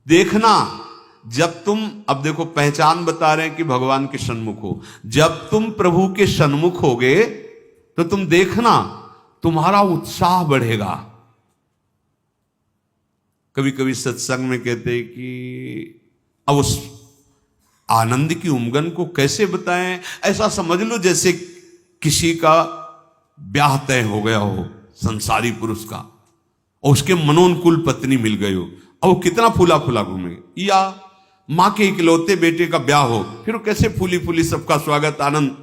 देखना, जब तुम, अब देखो पहचान बता रहे हैं कि भगवान के सन्मुख हो, जब तुम प्रभु के सन्मुख होगे तो तुम देखना तुम्हारा उत्साह बढ़ेगा। कभी कभी सत्संग में कहते हैं कि अब उस आनंद की उमंगन को कैसे बताएं, ऐसा समझ लो जैसे किसी का ब्याह तय हो गया हो संसारी पुरुष का, और उसके मनोनुकूल पत्नी मिल गई हो, और वो कितना फूला फूला घूमे, या मां के इकलौते बेटे का ब्याह हो, फिर वो कैसे फूली फूली सबका स्वागत आनंद।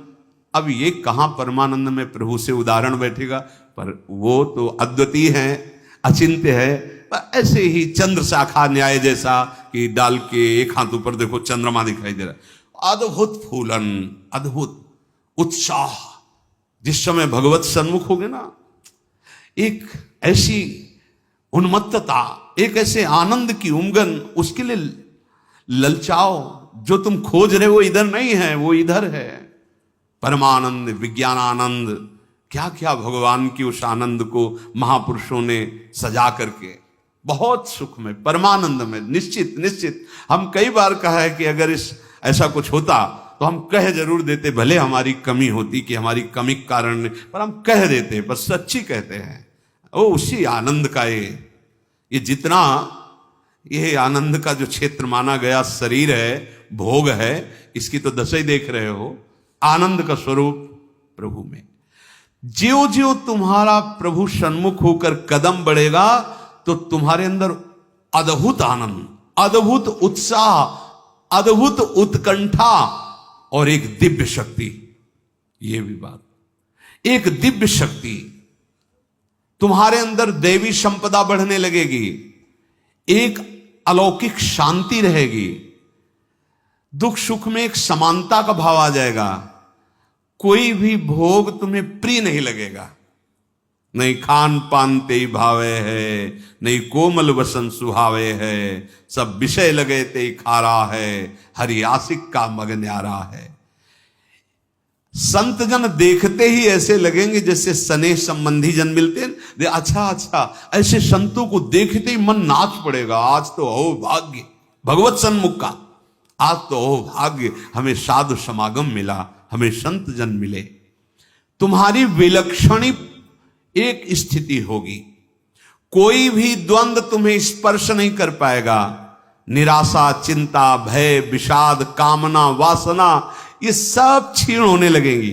अब ये कहां परमानंद में प्रभु से उदाहरण बैठेगा, पर वो तो अद्वितीय है, अचिंत्य है। पर ऐसे ही चंद्र शाखा न्याय जैसा कि डाल के एक हाथ ऊपर देखो चंद्रमा दिखाई दे रहा है, अद्भुत फूलन, अद्भुत उत्साह। जिस समय भगवत सन्मुख होगे ना, एक ऐसी उन्मत्तता, एक ऐसे आनंद की उमंगन, उसके लिए ललचाओ। जो तुम खोज रहे हो इधर नहीं है, वो इधर है। परमानंद, विज्ञानानंद, क्या क्या भगवान की उस आनंद को महापुरुषों ने सजा करके, बहुत सुख में, परमानंद में, निश्चित निश्चित। हम कई बार कहा है कि अगर इस ऐसा कुछ होता तो हम कह जरूर देते, भले हमारी कमी होती कि हमारी कमी के कारण, पर हम कह देते, पर सच्ची कहते हैं। ओ उसी आनंद का ये जितना ये आनंद का जो क्षेत्र माना गया शरीर है, भोग है, इसकी तो दशा ही देख रहे हो। आनंद का स्वरूप प्रभु में, ज्यों ज्यों तुम्हारा प्रभु सन्मुख होकर कदम बढ़ेगा तो तुम्हारे अंदर अद्भुत आनंद, अद्भुत उत्साह, अद्भुत उत्कंठा और एक दिव्य शक्ति। ये भी बात, एक दिव्य शक्ति तुम्हारे अंदर, दैवी संपदा बढ़ने लगेगी, एक अलौकिक शांति रहेगी, दुख सुख में एक समानता का भाव आ जाएगा। कोई भी भोग तुम्हें प्रिय नहीं लगेगा, नहीं खान पान ते भावे है, नहीं कोमल वसन सुहावे है, सब विषय लगे ते खारा है, हरि आशिक का मग न्यारा है। संत जन देखते ही ऐसे लगेंगे जैसे स्नेह संबंधी जन मिलते हैं। अच्छा अच्छा, ऐसे संतों को देखते ही मन नाच पड़ेगा, आज तो हो भाग्य भगवत सन्मुख का, आज तो हो भाग्य, हमें साधु समागम मिला, हमें संत जन मिले। तुम्हारी विलक्षणी एक स्थिति होगी, कोई भी द्वंद्व तुम्हें स्पर्श नहीं कर पाएगा। निराशा, चिंता, भय, विषाद, कामना, वासना, ये सब क्षीण होने लगेंगी,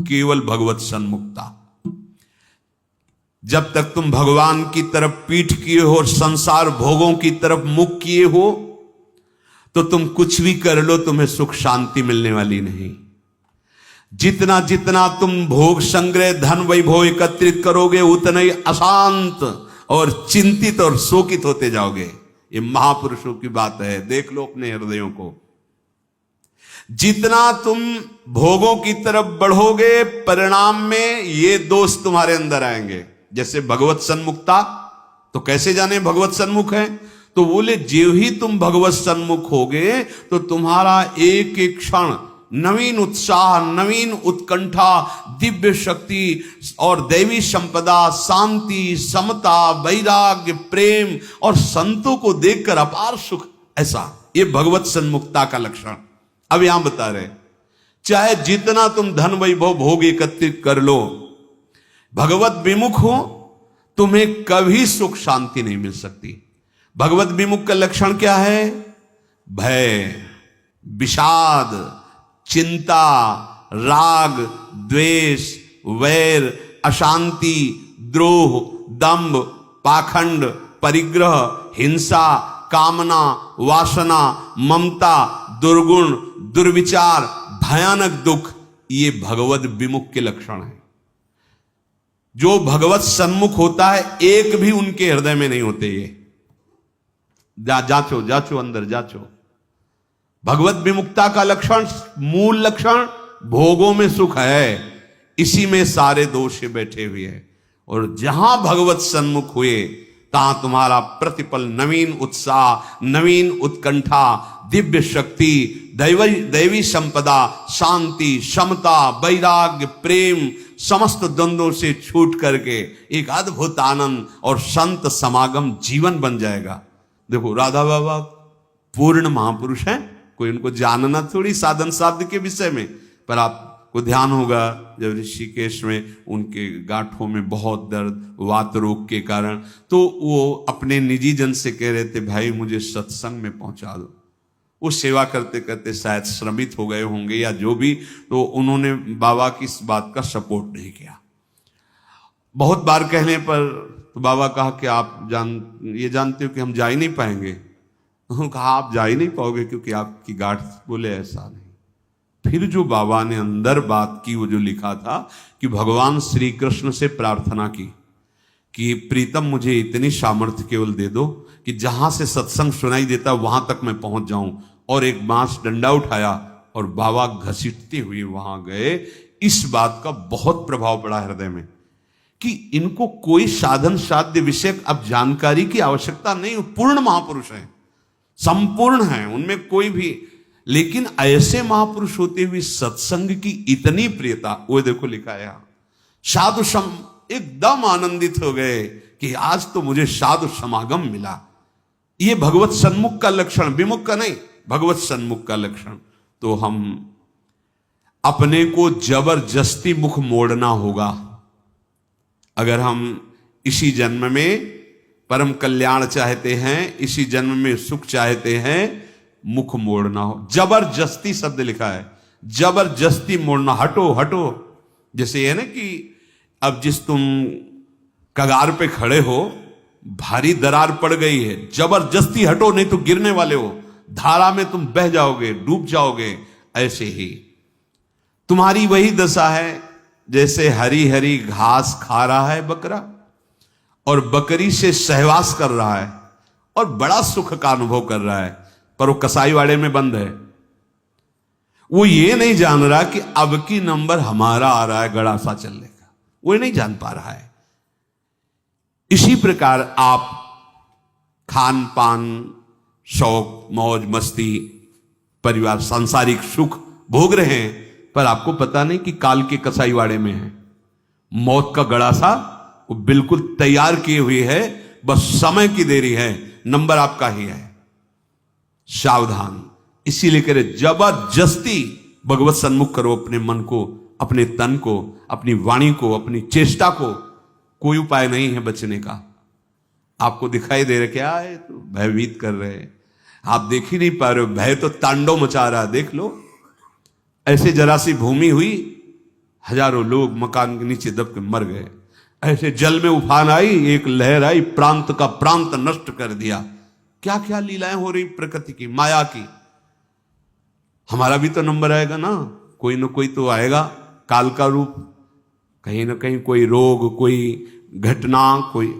केवल भगवत सन्मुखता। जब तक तुम भगवान की तरफ पीठ किए हो और संसार भोगों की तरफ मुख किए हो, तो तुम कुछ भी कर लो, तुम्हें सुख शांति मिलने वाली नहीं। जितना जितना तुम भोग संग्रह, धन वैभव एकत्रित करोगे, उतना ही अशांत और चिंतित और शोकित होते जाओगे। ये महापुरुषों की बात है, देख लो अपने हृदयों को। जितना तुम भोगों की तरफ बढ़ोगे, परिणाम में ये दोष तुम्हारे अंदर आएंगे। जैसे भगवत सन्मुखता, तो कैसे जाने भगवत सन्मुख है? तो बोले ज्यों ही तुम भगवत सन्मुख होगे तो तुम्हारा एक एक क्षण नवीन उत्साह, नवीन उत्कंठा, दिव्य शक्ति और दैवी संपदा, शांति, समता, वैराग्य, प्रेम और संतों को देखकर अपार सुख, ऐसा ये भगवत सन्मुखता का लक्षण। अब यहां बता रहे, चाहे जितना तुम धन वैभव भोग एकत्रित कर लो, भगवत विमुख हो, तुम्हें कभी सुख शांति नहीं मिल सकती। भगवत विमुख का लक्षण क्या है? भय, विषाद, चिंता, राग, द्वेष, वैर, अशांति, द्रोह, दंभ, पाखंड, परिग्रह, हिंसा, कामना, वासना, ममता, दुर्गुण, दुर्विचार, भयानक दुख, ये भगवत विमुख के लक्षण है। जो भगवत सन्मुख होता है, एक भी उनके हृदय में नहीं होते। ये जांचो जांचो, अंदर जांचो। भगवत विमुक्ता का लक्षण, मूल लक्षण भोगों में सुख है, इसी में सारे दोष बैठे हुए हैं। और जहां भगवत सन्मुख हुए, तहां तुम्हारा प्रतिपल नवीन उत्साह, नवीन उत्कंठा, दिव्य शक्ति, दैवी संपदा, शांति, समता, वैराग्य, प्रेम, समस्त द्वंद्वों से छूट करके एक अद्भुत आनंद और संत समागम जीवन बन जाएगा। देखो राधा बाबा पूर्ण महापुरुष हैं, कोई उनको जानना थोड़ी साधन साध्य के विषय में, पर आपको ध्यान होगा जब ऋषिकेश में उनके गांठों में बहुत दर्द, वात रोग के कारण, तो वो अपने निजी जन से कह रहे थे भाई मुझे सत्संग में पहुंचा दो। वो सेवा करते करते शायद श्रमित हो गए होंगे या जो भी, तो उन्होंने बाबा की इस बात का सपोर्ट नहीं किया। बहुत बार कहने पर तो बाबा कहा कि आप जानते हो कि हम जा ही नहीं पाएंगे। उन्होंने कहा आप जा ही नहीं पाओगे क्योंकि आपकी गांठ, बोले ऐसा नहीं। फिर जो बाबा ने अंदर बात की, वो जो लिखा था कि भगवान श्री कृष्ण से प्रार्थना की कि प्रीतम मुझे इतनी सामर्थ्य केवल दे दो कि जहां से सत्संग सुनाई देता वहां तक मैं पहुंच जाऊं, और एक बांस डंडा उठाया और बाबा घसीटते हुए वहां गए। इस बात का बहुत प्रभाव पड़ा हृदय में कि इनको कोई साधन साध्य विषय अब जानकारी की आवश्यकता नहीं, पूर्ण महापुरुष हैं, संपूर्ण हैं, उनमें कोई भी, लेकिन ऐसे महापुरुष होते हुए सत्संग की इतनी प्रियता, वो देखो लिखा है साधु सम, एकदम आनंदित हो गए कि आज तो मुझे साधु समागम मिला। ये भगवत सन्मुख का लक्षण, विमुख का नहीं, भगवत सन्मुख का लक्षण। तो हम अपने को जबरदस्ती मुख मोड़ना होगा। अगर हम इसी जन्म में परम कल्याण चाहते हैं, इसी जन्म में सुख चाहते हैं, मुख मोड़ना हो। जबरदस्ती शब्द लिखा है, जबरदस्ती मोड़ना, हटो हटो। जैसे ये ना कि अब जिस तुम कगार पे खड़े हो, भारी दरार पड़ गई है, जबरदस्ती हटो नहीं तो गिरने वाले हो, धारा में तुम बह जाओगे, डूब जाओगे। ऐसे ही तुम्हारी वही दशा है जैसे हरी हरी घास खा रहा है बकरा और बकरी से सहवास कर रहा है और बड़ा सुख का अनुभव कर रहा है, पर वो कसाईवाड़े में बंद है। वो ये नहीं जान रहा कि अब की नंबर हमारा आ रहा है गड़ासा चलने का, वो नहीं जान पा रहा है। इसी प्रकार आप खान पान, शौक, मौज मस्ती, परिवार, सांसारिक सुख भोग रहे हैं, पर आपको पता नहीं कि काल के कसाईवाड़े में है। मौत का गड़ासा वो बिल्कुल तैयार किए हुए है, बस समय की देरी है, नंबर आपका ही है। सावधान। इसीलिए कह रहे जबरदस्ती भगवत सन्मुख करो अपने मन को, अपने तन को, अपनी वाणी को, अपनी चेष्टा को। कोई उपाय नहीं है बचने का। आपको दिखाई दे रहा क्या है, तो भयभीत कर रहे हैं, आप देख ही नहीं पा रहे हो, भय तो तांडव मचा रहा है। देख लो, ऐसे जरा सी भूमि हुई, हजारों लोग मकान के नीचे दब के मर गए। ऐसे जल में उफान आई, एक लहर आई, प्रांत का प्रांत नष्ट कर दिया। क्या क्या लीलाएं हो रही प्रकृति की, माया की। हमारा भी तो नंबर आएगा ना, कोई ना कोई तो आएगा, काल का रूप, कहीं ना कहीं कोई रोग, कोई घटना, कोई,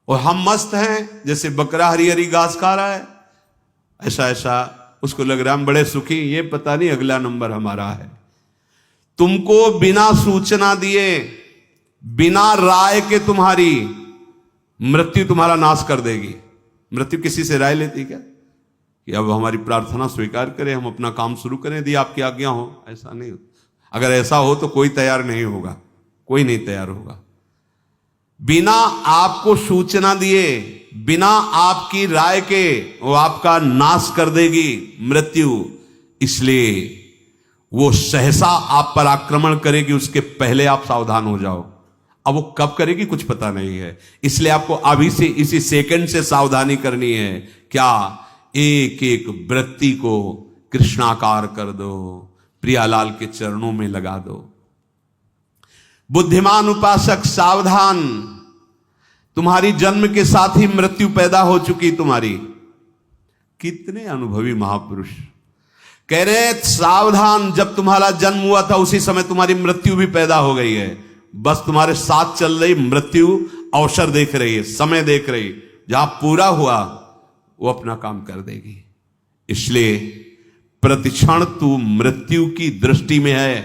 और हम मस्त हैं जैसे बकरा हरी हरी घास खा रहा है, ऐसा ऐसा उसको लग रहा है हम बड़े सुखी, ये पता नहीं अगला नंबर हमारा है। तुमको बिना सूचना दिए, बिना राय के तुम्हारी मृत्यु तुम्हारा नाश कर देगी। मृत्यु किसी से राय लेती क्या कि अब हमारी प्रार्थना स्वीकार करें, हम अपना काम शुरू करें, यदि आपकी आज्ञा हो? ऐसा नहीं होता। अगर ऐसा हो तो कोई तैयार नहीं होगा, कोई नहीं तैयार होगा। बिना आपको सूचना दिए, बिना आपकी राय के वो आपका नाश कर देगी मृत्यु। इसलिए वो सहसा आप पर आक्रमण करेगी, उसके पहले आप सावधान हो जाओ। अब वो कब करेगी कुछ पता नहीं है, इसलिए आपको अभी से, इसी सेकंड से सावधानी करनी है। क्या? एक एक वृत्ति को कृष्णाकार कर दो, प्रियालाल के चरणों में लगा दो। बुद्धिमान उपासक सावधान, तुम्हारी जन्म के साथ ही मृत्यु पैदा हो चुकी तुम्हारी। कितने अनुभवी महापुरुष कह रहे सावधान, जब तुम्हारा जन्म हुआ था उसी समय तुम्हारी मृत्यु भी पैदा हो गई है। बस तुम्हारे साथ चल रही मृत्यु अवसर देख रही है, समय देख रही, जहां पूरा हुआ वो अपना काम कर देगी। इसलिए प्रतिक्षण तू मृत्यु की दृष्टि में है,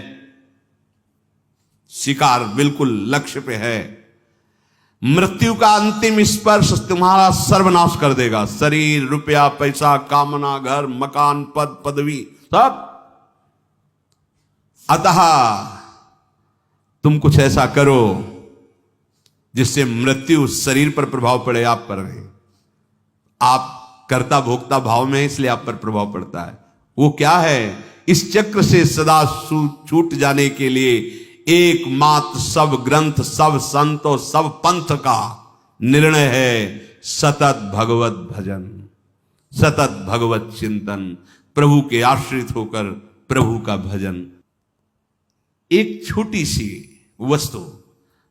शिकार बिल्कुल लक्ष्य पे है। मृत्यु का अंतिम स्पर्श तुम्हारा सर्वनाश कर देगा। शरीर, रुपया, पैसा, कामना, घर, मकान, पद, पदवी, सब। अतः तुम कुछ ऐसा करो जिससे मृत्यु शरीर पर प्रभाव पड़े, आप पर नहीं। आप कर्ता भोक्ता भाव में, इसलिए आप पर प्रभाव पड़ता है। वो क्या है? इस चक्र से सदा छूट जाने के लिए एकमात्र सब ग्रंथ, सब संत और सब पंथ का निर्णय है सतत भगवत भजन, सतत भगवत चिंतन, प्रभु के आश्रित होकर प्रभु का भजन। एक छोटी सी वस्तु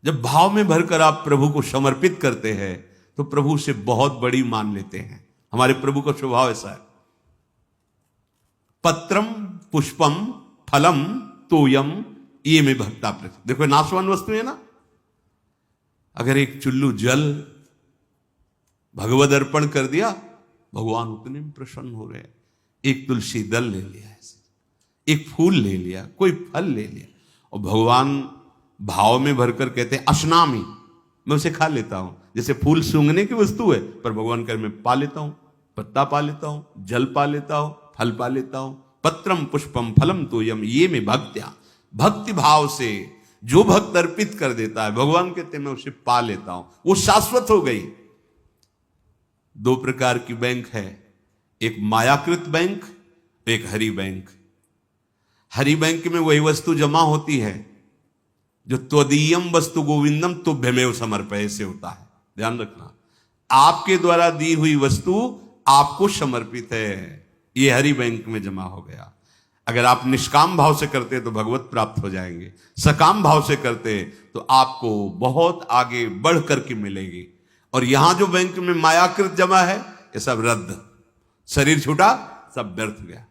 जब भाव में भरकर आप प्रभु को समर्पित करते हैं तो प्रभु उसे बहुत बड़ी मान लेते हैं। हमारे प्रभु का स्वभाव ऐसा है। पत्रम पुष्पम फलम तोयम ये में भक्ता प्रति। देखो नाशवान वस्तु है ना। अगर एक चुल्लू जल भगवद अर्पण कर दिया, भगवान उतने में प्रसन्न हो रहे हैं। एक तुलसी दल ले लिया, ऐसे एक फूल ले लिया, कोई फल ले लिया, और भगवान भाव में भरकर कहते हैं अश्नामी, मैं उसे खा लेता हूं। जैसे फूल सूंघने की वस्तु है, पर भगवान कह मैं पा लेता हूं, पत्ता पा लेता हूं, जल पा लेता हूं, फल पा लेता हूं। पत्रम पुष्पम फलम तोयम ये में भक्त्या, भक्ति भाव से जो भक्त अर्पित कर देता है, भगवान कहते मैं उसे पा लेता हूं, वो शाश्वत हो गई। दो प्रकार की बैंक है, एक मायाकृत बैंक, एक हरि बैंक। हरि बैंक में वही वस्तु जमा होती है जो त्वदीयम वस्तु गोविंदम तुभ्यमेव समर्पय से होता है। ध्यान रखना, आपके द्वारा दी हुई वस्तु आपको समर्पित है, ये हरि बैंक में जमा हो गया। अगर आप निष्काम भाव से करते तो भगवत प्राप्त हो जाएंगे, सकाम भाव से करते तो आपको बहुत आगे बढ़ करके मिलेगी। और यहां जो बैंक में मायाकृत जमा है, ये सब रद्द, शरीर छूटा, सब व्यर्थ गया।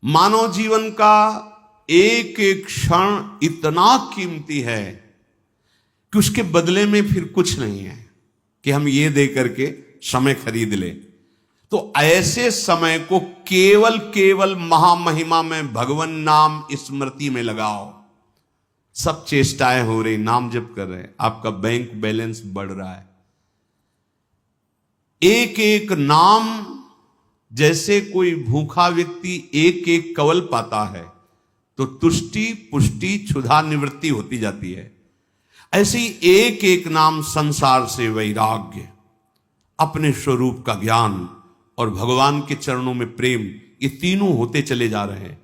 मानव जीवन का एक एक क्षण इतना कीमती है कि उसके बदले में फिर कुछ नहीं है कि हम ये दे करके समय खरीद ले। तो ऐसे समय को केवल केवल महामहिमा में भगवान नाम स्मृति में लगाओ। सब चेष्टाएं हो रही, नाम जप कर रहे हैं, आपका बैंक बैलेंस बढ़ रहा है। एक एक नाम, जैसे कोई भूखा व्यक्ति एक एक कवल पाता है तो तुष्टि पुष्टि क्षुधा निवृत्ति होती जाती है, ऐसे ही एक एक नाम संसार से वैराग्य, अपने स्वरूप का ज्ञान और भगवान के चरणों में प्रेम, ये तीनों होते चले जा रहे हैं।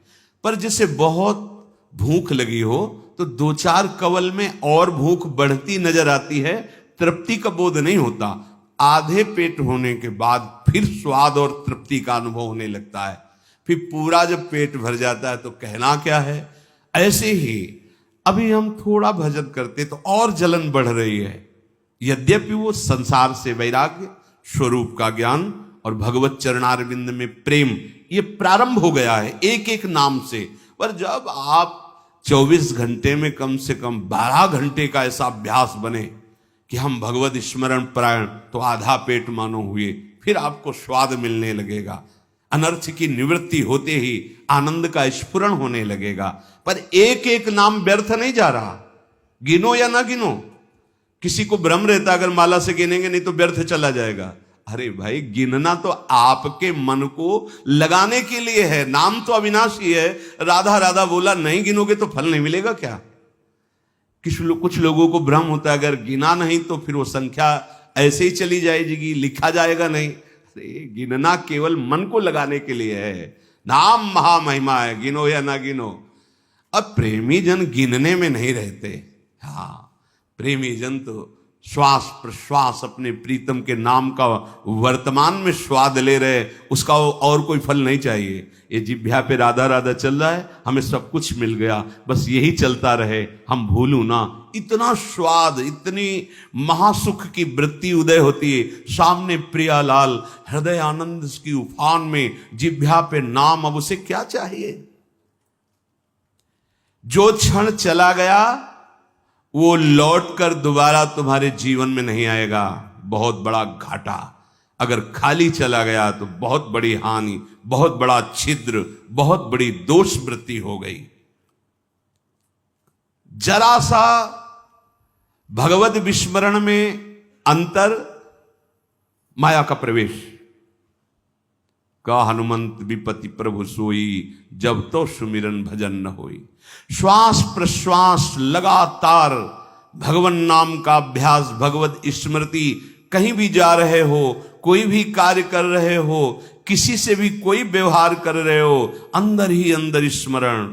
पर जैसे बहुत भूख लगी हो तो दो चार कवल में और भूख बढ़ती नजर आती है, तृप्ति का बोध नहीं होता। आधे पेट होने के बाद फिर स्वाद और तृप्ति का अनुभव होने लगता है। फिर पूरा जब पेट भर जाता है तो कहना क्या है। ऐसे ही अभी हम थोड़ा भजन करते तो और जलन बढ़ रही है। यद्यपि वो संसार से वैराग्य, स्वरूप का ज्ञान और भगवत चरणारविंद में प्रेम, ये प्रारंभ हो गया है एक एक नाम से। पर जब आप 24 घंटे में कम से कम 12 घंटे का ऐसा अभ्यास बने कि हम भगवत स्मरण परायण, तो आधा पेट मानो हुए, फिर आपको स्वाद मिलने लगेगा। अनर्थ की निवृत्ति होते ही आनंद का स्फुरण होने लगेगा। पर एक एक नाम व्यर्थ नहीं जा रहा, गिनो या ना गिनो। किसी को भ्रम रहता अगर माला से गिनेंगे नहीं तो व्यर्थ चला जाएगा। अरे भाई, गिनना तो आपके मन को लगाने के लिए है। नाम तो अविनाशी है। राधा राधा बोला, नहीं गिनोगे तो फल नहीं मिलेगा क्या? कुछ लोगों को भ्रम होता है अगर गिना नहीं तो फिर वो संख्या ऐसे ही चली जाएगी, लिखा जाएगा नहीं। गिनना केवल मन को लगाने के लिए है। नाम महामहिमा है, गिनो या ना गिनो। अब प्रेमी जन गिनने में नहीं रहते। हाँ, प्रेमी जन तो श्वास प्रश्वास अपने प्रीतम के नाम का वर्तमान में स्वाद ले रहे, उसका और कोई फल नहीं चाहिए। ये जिह्वा पे राधा राधा चल रहा है, हमें सब कुछ मिल गया, बस यही चलता रहे, हम भूलूं ना। इतना स्वाद, इतनी महासुख की वृत्ति उदय होती है। सामने प्रियालाल हृदय आनंद की उफान में, जिह्वा पे नाम, अब उसे क्या चाहिए? जो क्षण चला गया वो लौटकर दोबारा तुम्हारे जीवन में नहीं आएगा। बहुत बड़ा घाटा। अगर खाली चला गया तो बहुत बड़ी हानि, बहुत बड़ा छिद्र, बहुत बड़ी दोष वृत्ति हो गई। जरा सा भगवत विस्मरण में अंतर, माया का प्रवेश। का हनुमंत विपति प्रभु सोई, जब तो सुमिरन भजन न होई। श्वास प्रश्वास लगातार भगवन नाम का अभ्यास, भगवत स्मृति कहीं भी जा रहे हो, कोई भी कार्य कर रहे हो, किसी से भी कोई व्यवहार कर रहे हो, अंदर ही अंदर स्मरण,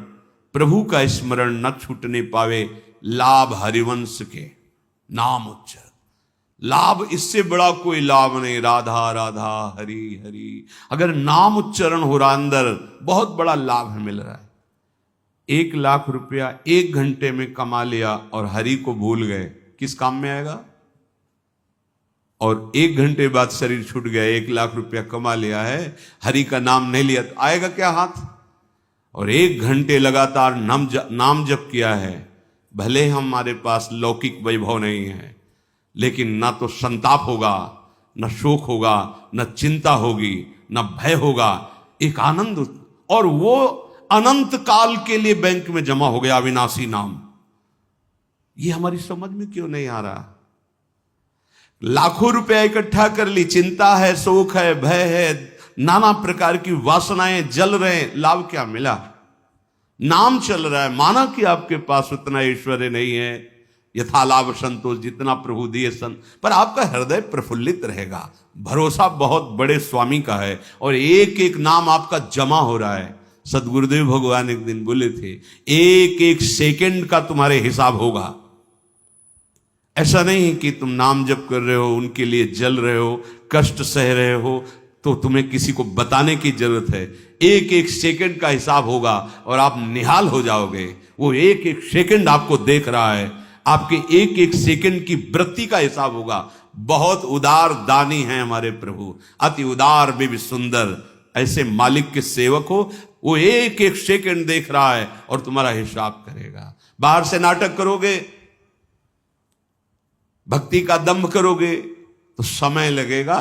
प्रभु का स्मरण न छूटने पावे। लाभ हरिवंश के नाम उच्चारण, लाभ इससे बड़ा कोई लाभ नहीं। राधा राधा हरि हरि, अगर नाम उच्चारण हो रहा अंदर, बहुत बड़ा लाभ मिल रहा है। 1,00,000 रुपया 1 घंटे में कमा लिया और हरि को भूल गए, किस काम में आएगा? और 1 घंटे बाद शरीर छूट गया, 1,00,000 रुपया कमा लिया है, हरि का नाम नहीं लिया, तो आएगा क्या हाथ? और 1 घंटे लगातार नाम जप किया है, भले हमारे पास लौकिक वैभव नहीं है, लेकिन ना तो संताप होगा, न शोक होगा, न चिंता होगी, न भय होगा, एक आनंद, और वो अनंत काल के लिए बैंक में जमा हो गया अविनाशी नाम। ये हमारी समझ में क्यों नहीं आ रहा? लाखों रुपया इकट्ठा कर ली, चिंता है, शोक है, भय है, नाना प्रकार की वासनाएं जल रहे, लाभ क्या मिला? नाम चल रहा है, माना कि आपके पास उतना ऐश्वर्य नहीं है, यथा लाभ संतोष, जितना प्रभु दिए पर आपका हृदय प्रफुल्लित रहेगा, भरोसा बहुत बड़े स्वामी का है, और एक एक नाम आपका जमा हो रहा है। सदगुरुदेव भगवान एक दिन बोले थे, एक एक सेकंड का तुम्हारे हिसाब होगा। ऐसा नहीं कि तुम नाम जप कर रहे हो, उनके लिए जल रहे हो, कष्ट सह रहे हो, तो तुम्हें किसी को बताने की जरूरत है। एक एक सेकंड का हिसाब होगा और आप निहाल हो जाओगे। वो एक एक सेकंड आपको देख रहा है, आपके एक एक सेकंड की वृत्ति का हिसाब होगा। बहुत उदार दानी हैं हमारे प्रभु, अति उदार भी सुंदर। ऐसे मालिक के सेवक हो, वो एक एक सेकंड देख रहा है और तुम्हारा हिसाब करेगा। बाहर से नाटक करोगे, भक्ति का दंभ करोगे तो समय लगेगा,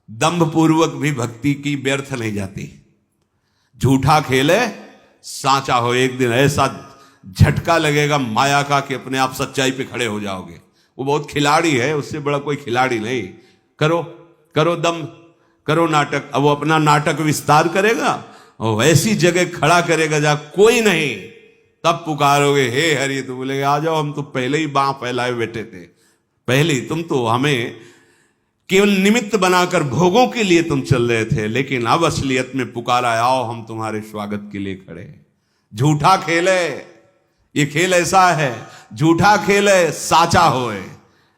दंभ पूर्वक भी भक्ति की व्यर्थ नहीं जाती। झूठा खेले साचा हो, एक दिन ऐसा झटका लगेगा माया का कि अपने आप सच्चाई पे खड़े हो जाओगे। वो बहुत खिलाड़ी है, उससे बड़ा कोई खिलाड़ी नहीं। करो करो दम, करो नाटक। अब वो अपना नाटक विस्तार करेगा और वैसी जगह खड़ा करेगा जहां कोई नहीं, तब पुकारोगे हे हरि, तो बोलेगे आ जाओ, हम तो पहले ही बांह फैलाए बैठे थे, पहले ही तुम तो हमें केवल निमित्त बनाकर भोगों के लिए तुम चल रहे थे, लेकिन अब असलियत में पुकारा, आओ हम तुम्हारे स्वागत के लिए खड़े। झूठा खेले, ये खेल ऐसा है, झूठा खेले साचा होए।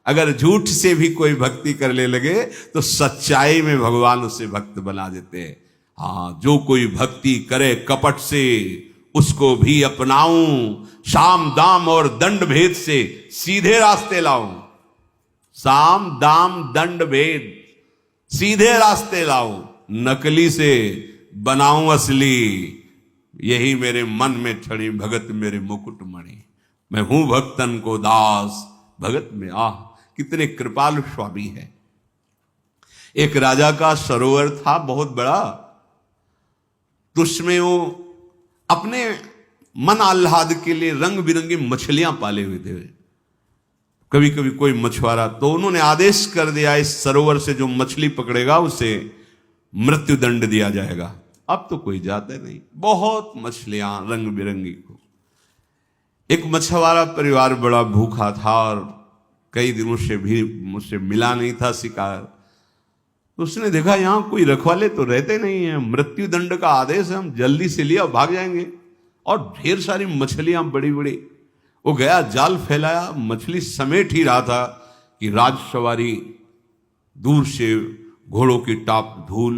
अगर झूठ से भी कोई भक्ति करने लगे तो सच्चाई में भगवान उसे भक्त बना देते हैं। हाँ, जो कोई भक्ति करे कपट से, उसको भी अपनाऊं, साम दाम और दंड भेद से सीधे रास्ते लाऊं। साम दाम दंड भेद, सीधे रास्ते लाऊं, नकली से बनाऊं असली। यही मेरे मन में छड़ी भगत मेरे मुकुट मणि। मैं हूं भक्तन को दास, भगत में आह। कितने कृपालु स्वामी है। एक राजा का सरोवर था बहुत बड़ा, तो उसमें वो अपने मन आह्लाद के लिए रंग बिरंगी मछलियां पाले हुए थे। कभी कभी कोई मछुआरा, तो उन्होंने आदेश कर दिया, इस सरोवर से जो मछली पकड़ेगा उसे मृत्यु दंड दिया जाएगा। अब तो कोई जाता नहीं, बहुत मछलियां रंग बिरंगी को। एक मछुआरा परिवार बड़ा भूखा था और कई दिनों से भी मुझसे मिला नहीं था शिकार। तो उसने देखा यहां कोई रखवाले तो रहते नहीं है, मृत्यु दंड का आदेश है, हम जल्दी से लिया भाग जाएंगे। और ढेर सारी मछलियां बड़ी बड़ी। वो गया, जाल फैलाया, मछली समेट ही रहा था कि राजसवारी दूर से घोड़ों की टाप धूल।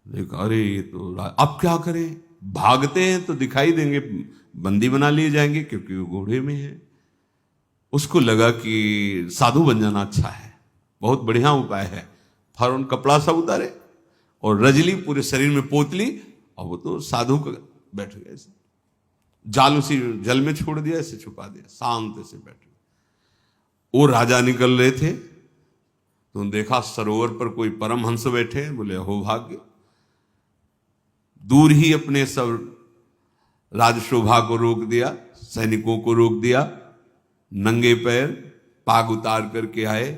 देखा, अरे ये तो अब क्या करें, भागते हैं तो दिखाई देंगे, बंदी बना लिए जाएंगे क्योंकि वो घोड़े में है। उसको लगा कि साधु बन जाना अच्छा है, बहुत बढ़िया उपाय है। फौरन कपड़ा सा उतारे और रजली पूरे शरीर में पोतली, और वो तो साधु का बैठ गए, जाल उसी जल में छोड़ दिया, ऐसे छुपा दिया, शांत से बैठ गए। वो राजा निकल रहे थे तो देखा सरोवर पर कोई परमहंस बैठे, बोले हो भाग्य। दूर ही अपने सब राजशोभा को रोक दिया, सैनिकों को रोक दिया, नंगे पैर पाग उतार करके आए,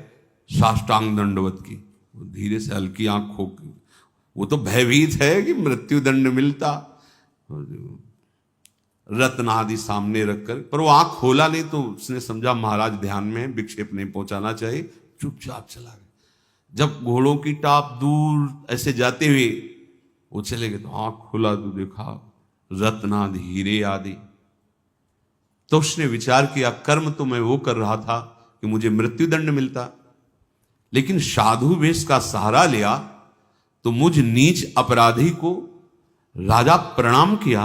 साष्टांग दंडवत की। धीरे से हल्की आंख खोल, वो तो भयभीत है कि मृत्यु दंड मिलता, रत्न आदि सामने रखकर, पर वो आंख खोला नहीं। तो उसने समझा महाराज ध्यान में है, विक्षेप नहीं पहुंचाना चाहिए, चुपचाप चला गया। जब घोड़ों की टाप दूर ऐसे जाते हुए वो चले गए तो आंख खुला तो देखा रत्नादि हीरे आदि। तो उसने विचार किया कर्म तो मैं वो कर रहा था कि मुझे मृत्युदंड मिलता, लेकिन साधु वेश का सहारा लिया तो मुझ नीच अपराधी को राजा प्रणाम किया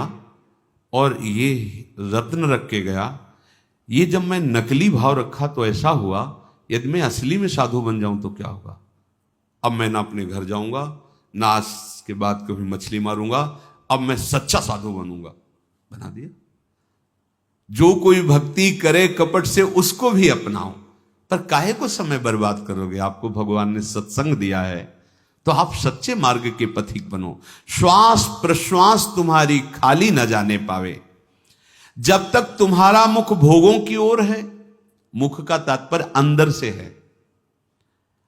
और ये रत्न रख के गया। ये जब मैं नकली भाव रखा तो ऐसा हुआ, यदि मैं असली में साधु बन जाऊं तो क्या होगा। अब मैं ना अपने घर जाऊंगा, ना आज के बाद कभी मछली मारूंगा, अब मैं सच्चा साधु बनूंगा। बना दिया। जो कोई भक्ति करे कपट से उसको भी अपनाओ, पर काहे को समय बर्बाद करोगे। आपको भगवान ने सत्संग दिया है तो आप सच्चे मार्ग के पथिक बनो। श्वास प्रश्वास तुम्हारी खाली न जाने पावे। जब तक तुम्हारा मुख भोगों की ओर है, मुख का तात्पर्य अंदर से है,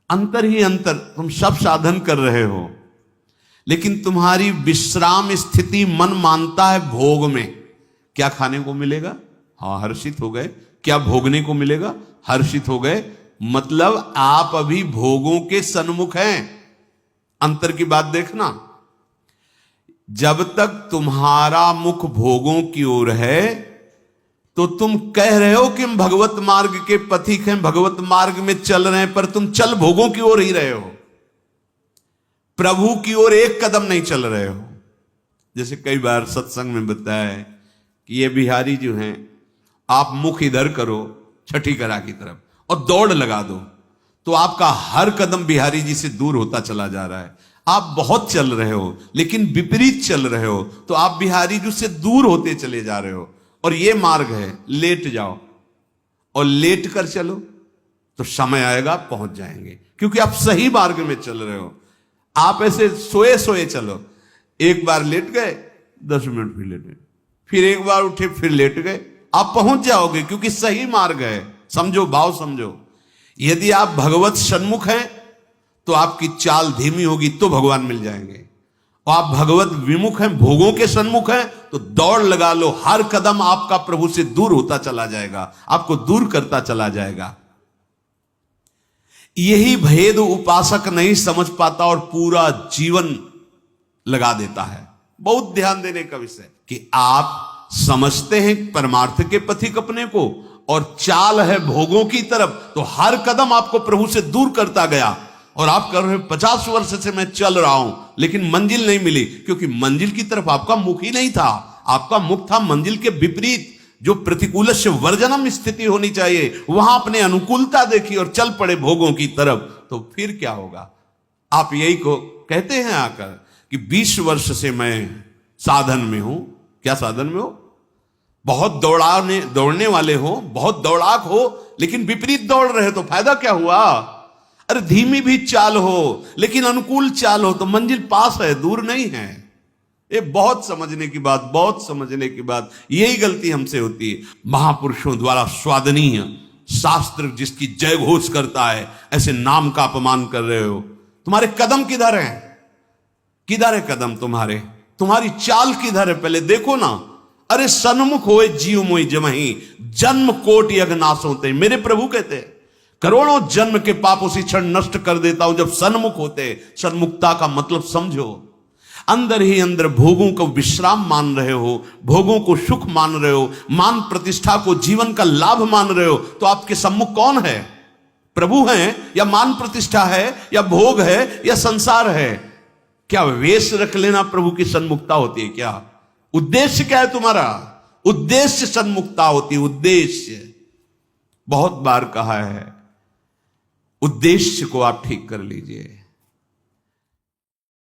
अंतर ही अंतर, तुम सब साधन कर रहे हो लेकिन तुम्हारी विश्राम स्थिति मन मानता है भोग में। क्या खाने को मिलेगा, हाँ हर्षित हो गए। क्या भोगने को मिलेगा, हर्षित हो गए। मतलब आप अभी भोगों के सन्मुख हैं। अंतर की बात देखना। जब तक तुम्हारा मुख भोगों की ओर है तो तुम कह रहे हो कि हम भगवत मार्ग के पथिक हैं, भगवत मार्ग में चल रहे हैं, पर तुम चल भोगों की ओर ही रहे हो, प्रभु की ओर एक कदम नहीं चल रहे हो। जैसे कई बार सत्संग में बताया है कि ये बिहारी जो हैं, आप मुख इधर करो छठी करा की तरफ और दौड़ लगा दो तो आपका हर कदम बिहारी जी से दूर होता चला जा रहा है। आप बहुत चल रहे हो लेकिन विपरीत चल रहे हो तो आप बिहारी जी से दूर होते चले जा रहे हो। और ये मार्ग है, लेट जाओ और लेट कर चलो तो समय आएगा पहुंच जाएंगे, क्योंकि आप सही मार्ग में चल रहे हो। आप ऐसे सोए सोए चलो, एक बार लेट गए 10 मिनट फिर लेट गए, फिर एक बार उठे फिर लेट गए, आप पहुंच जाओगे क्योंकि सही मार्ग है। समझो, भाव समझो। यदि आप भगवत सन्मुख हैं तो आपकी चाल धीमी होगी तो भगवान मिल जाएंगे, और आप भगवत विमुख हैं, भोगों के सन्मुख हैं तो दौड़ लगा लो। हर कदम आपका प्रभु से दूर होता चला जाएगा, आपको दूर करता चला जाएगा। यही भेद उपासक नहीं समझ पाता और पूरा जीवन लगा देता है। बहुत ध्यान देने का विषय कि आप समझते हैं परमार्थ के पथिक अपने को और चाल है भोगों की तरफ, तो हर कदम आपको प्रभु से दूर करता गया और आप कर रहे 50 वर्ष से मैं चल रहा हूं लेकिन मंजिल नहीं मिली, क्योंकि मंजिल की तरफ आपका मुख ही नहीं था। आपका मुख था मंजिल के विपरीत। जो प्रतिकूल से वर्जनम स्थिति होनी चाहिए, वहां अपने अनुकूलता देखी और चल पड़े भोगों की तरफ, तो फिर क्या होगा। आप यही को कहते हैं आकर कि 20 वर्ष से मैं साधन में हूं। क्या साधन में हो? बहुत दौड़ने वाले हो, बहुत दौड़ाक हो, लेकिन विपरीत दौड़ रहे तो फायदा क्या हुआ। अरे धीमी भी चाल हो लेकिन अनुकूल चाल हो तो मंजिल पास है, दूर नहीं है। ये बहुत समझने की बात, बहुत समझने की बात। यही गलती हमसे होती है। महापुरुषों द्वारा स्वादनीय शास्त्र जिसकी जय घोष करता है, ऐसे नाम का अपमान कर रहे हो। तुम्हारे कदम किधर हैं? किधर है कदम तुम्हारे? तुम्हारी चाल किधर है? पहले देखो ना। अरे सन्मुख होए जीव मोई जमही, जन्म कोट यज्ञ नाश होते। मेरे प्रभु कहते हैं करोड़ों जन्म के पाप उसी क्षण नष्ट कर देता हूं जब सन्मुख होते। सन्मुखता का मतलब समझो। अंदर ही अंदर भोगों को विश्राम मान रहे हो, भोगों को सुख मान रहे हो, मान प्रतिष्ठा को जीवन का लाभ मान रहे हो, तो आपके सम्मुख कौन है? प्रभु हैं या मान प्रतिष्ठा है या भोग है या संसार है? क्या वेश रख लेना प्रभु की सन्मुखता होती है? क्या उद्देश्य क्या है तुम्हारा? उद्देश्य सन्मुखता होती है। उद्देश्य बहुत बार कहा है, उद्देश्य को आप ठीक कर लीजिए।